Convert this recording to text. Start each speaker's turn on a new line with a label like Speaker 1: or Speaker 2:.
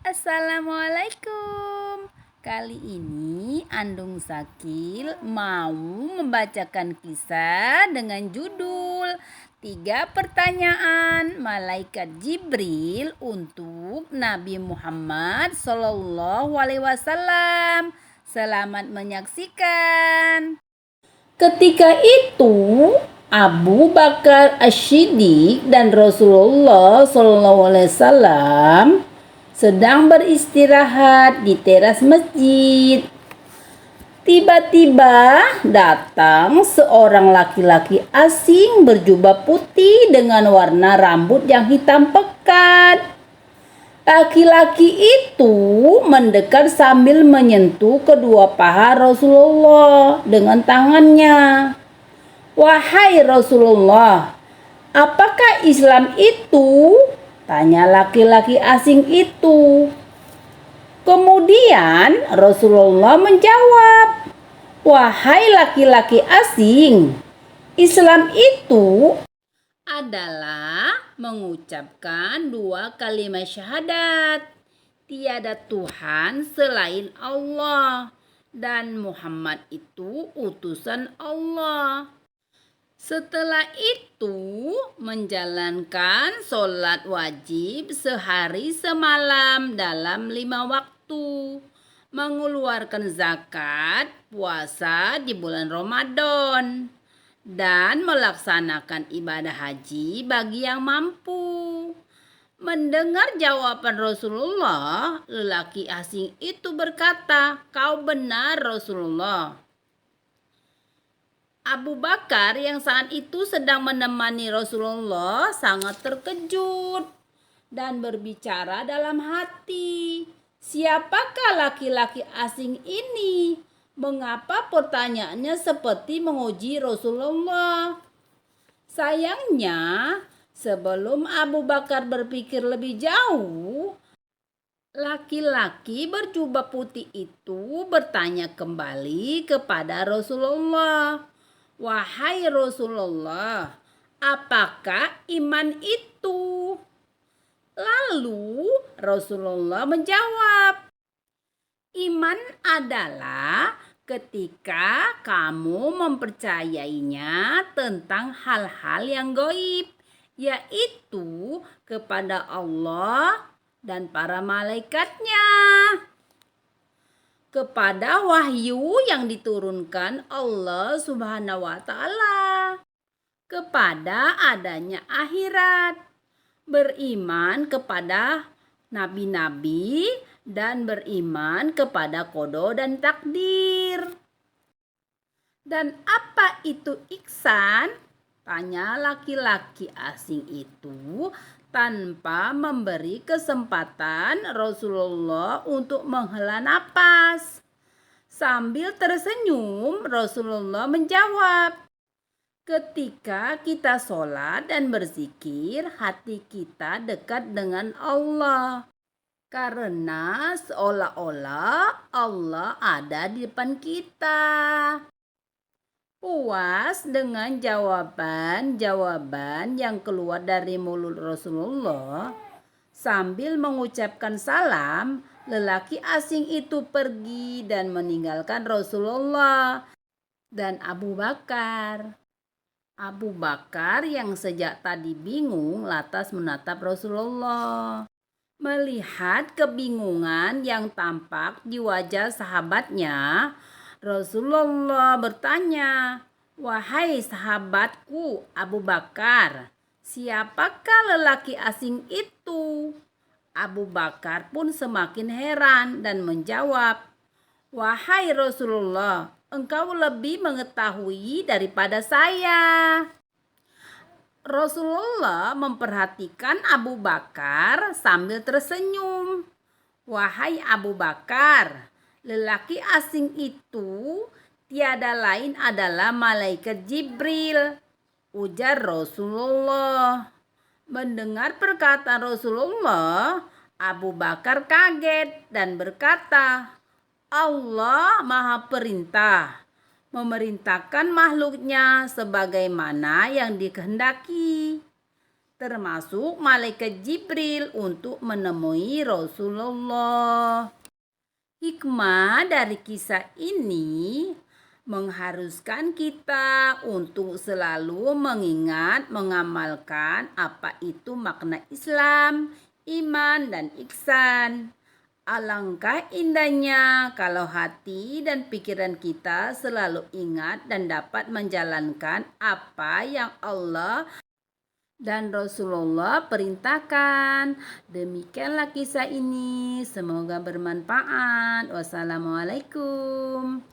Speaker 1: Assalamualaikum. Kali ini Andung Sakil mau membacakan kisah dengan judul 3 pertanyaan Malaikat Jibril untuk Nabi Muhammad SAW. Selamat menyaksikan. Ketika itu Abu Bakar Asy-Siddiq dan Rasulullah SAW sedang beristirahat di teras masjid. Tiba-tiba datang seorang laki-laki asing berjubah putih dengan warna rambut yang hitam pekat. Laki-laki itu mendekat sambil menyentuh kedua paha Rasulullah dengan tangannya. "Wahai Rasulullah, apakah Islam itu?" tanya laki-laki asing itu. Kemudian Rasulullah menjawab, "Wahai laki-laki asing, Islam itu adalah mengucapkan 2 kalimat syahadat. Tiada Tuhan selain Allah dan Muhammad itu utusan Allah. Setelah itu menjalankan sholat wajib sehari semalam dalam 5 waktu. Mengeluarkan zakat, puasa di bulan Ramadan. Dan melaksanakan ibadah haji bagi yang mampu." Mendengar jawaban Rasulullah, lelaki asing itu berkata, "Kau benar Rasulullah." Abu Bakar yang saat itu sedang menemani Rasulullah sangat terkejut dan berbicara dalam hati, "Siapakah laki-laki asing ini? Mengapa pertanyaannya seperti menguji Rasulullah?" Sayangnya, sebelum Abu Bakar berpikir lebih jauh, laki-laki berjubah putih itu bertanya kembali kepada Rasulullah, "Wahai Rasulullah, apakah iman itu?" Lalu Rasulullah menjawab, "Iman adalah ketika kamu mempercayainya tentang hal-hal yang gaib, yaitu kepada Allah dan para malaikatnya, kepada wahyu yang diturunkan Allah Subhanahu wa Ta'ala, kepada adanya akhirat, beriman kepada nabi-nabi, dan beriman kepada qada dan takdir." "Dan apa itu ihsan?" tanya laki-laki asing itu tanpa memberi kesempatan Rasulullah untuk menghela napas. Sambil tersenyum, Rasulullah menjawab, "Ketika kita sholat dan berzikir, hati kita dekat dengan Allah. Karena seolah-olah Allah ada di depan kita." Puas dengan jawaban-jawaban yang keluar dari mulut Rasulullah, sambil mengucapkan salam, lelaki asing itu pergi dan meninggalkan Rasulullah dan Abu Bakar. Abu Bakar yang sejak tadi bingung lantas menatap Rasulullah. Melihat kebingungan yang tampak di wajah sahabatnya, Rasulullah bertanya, "Wahai sahabatku Abu Bakar, siapakah lelaki asing itu?" Abu Bakar pun semakin heran dan menjawab, "Wahai Rasulullah, engkau lebih mengetahui daripada saya." Rasulullah memperhatikan Abu Bakar sambil tersenyum. "Wahai Abu Bakar, lelaki asing itu tiada lain adalah malaikat Jibril," ujar Rasulullah. Mendengar perkataan Rasulullah, Abu Bakar kaget dan berkata, "Allah Maha Perintah memerintahkan makhluknya sebagaimana yang dikehendaki." termasuk malaikat Jibril untuk menemui Rasulullah. Hikmah dari kisah ini mengharuskan kita untuk selalu mengingat, mengamalkan apa itu makna Islam, iman, dan ihsan. Alangkah indahnya kalau hati dan pikiran kita selalu ingat dan dapat menjalankan apa yang Allah dan Rasulullah perintahkan. Demikianlah kisah ini. Semoga bermanfaat. Wassalamualaikum.